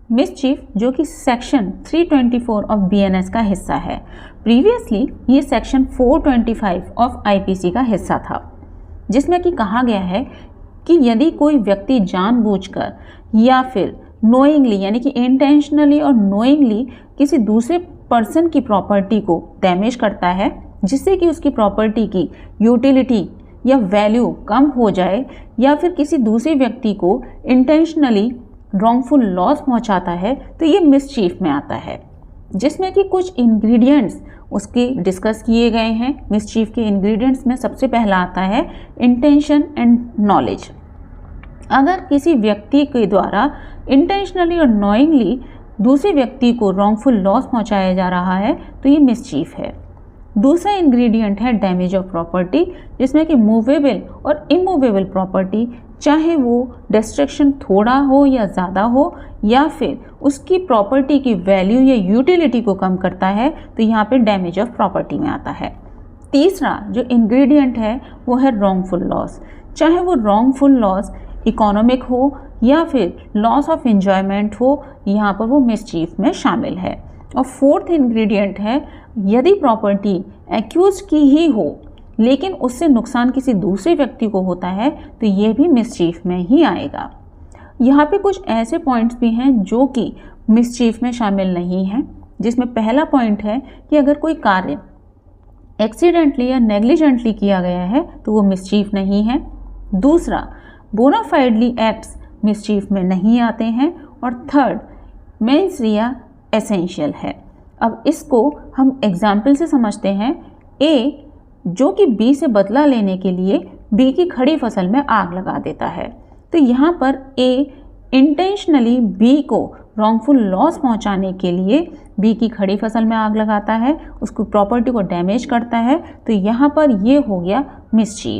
Mischief जो कि section 324 of BNS का हिस्सा है। प्रीवियसली ये सेक्शन 425 ऑफ आईपीसी का हिस्सा था, जिसमें कि कहा गया है कि यदि कोई व्यक्ति जानबूझकर या फिर नोइंगली यानी कि इंटेंशनली और नोइंगली किसी दूसरे पर्सन की प्रॉपर्टी को डैमेज करता है, जिससे कि उसकी प्रॉपर्टी की यूटिलिटी या वैल्यू कम हो जाए, या फिर किसी दूसरे व्यक्ति को इंटेंशनली रॉन्गफुल लॉस पहुंचाता है, तो ये मिसचीफ में आता है, जिसमें कि कुछ इंग्रेडिएंट्स उसके डिस्कस किए गए हैं। मिसचीफ के इंग्रेडिएंट्स में सबसे पहला आता है इंटेंशन एंड नॉलेज। अगर किसी व्यक्ति के द्वारा इंटेंशनली और नॉइंगली दूसरे व्यक्ति को रॉन्गफुल लॉस पहुंचाया जा रहा है, तो ये मिसचीफ है। दूसरा इंग्रेडिएंट है डैमेज ऑफ प्रॉपर्टी, जिसमें कि मूवेबल और इमूवेबल प्रॉपर्टी, चाहे वो डिस्ट्रक्शन थोड़ा हो या ज़्यादा हो, या फिर उसकी प्रॉपर्टी की वैल्यू या यूटिलिटी को कम करता है, तो यहाँ पे डैमेज ऑफ प्रॉपर्टी में आता है। तीसरा जो इंग्रेडिएंट है वो है रॉन्गफुल लॉस, चाहे वो रॉन्गफुल लॉस इकोनॉमिक हो या फिर लॉस ऑफ एंजॉयमेंट हो, यहाँ पर वो मिसचीफ में शामिल है। और फोर्थ इंग्रेडिएंट है यदि प्रॉपर्टी एक्यूज की ही हो लेकिन उससे नुकसान किसी दूसरे व्यक्ति को होता है, तो ये भी मिसचीफ में ही आएगा। यहाँ पे कुछ ऐसे पॉइंट्स भी हैं जो कि मिसचीफ में शामिल नहीं हैं, जिसमें पहला पॉइंट है कि अगर कोई कार्य एक्सीडेंटली या नेग्लिजेंटली किया गया है तो वो मिसचीफ नहीं है। दूसरा, बोनाफाइडली एक्ट्स मिसचीफ में नहीं आते हैं। और थर्ड, मेंस रिया एसेंशियल है। अब इसको हम एग्जाम्पल से समझते हैं। ए जो कि बी से बदला लेने के लिए बी की खड़ी फसल में आग लगा देता है, तो यहाँ पर ए इंटेंशनली बी को रॉन्गफुल लॉस पहुँचाने के लिए बी की खड़ी फसल में आग लगाता है, उसको प्रॉपर्टी को डैमेज करता है, तो यहाँ पर ये हो गया मिसचीफ।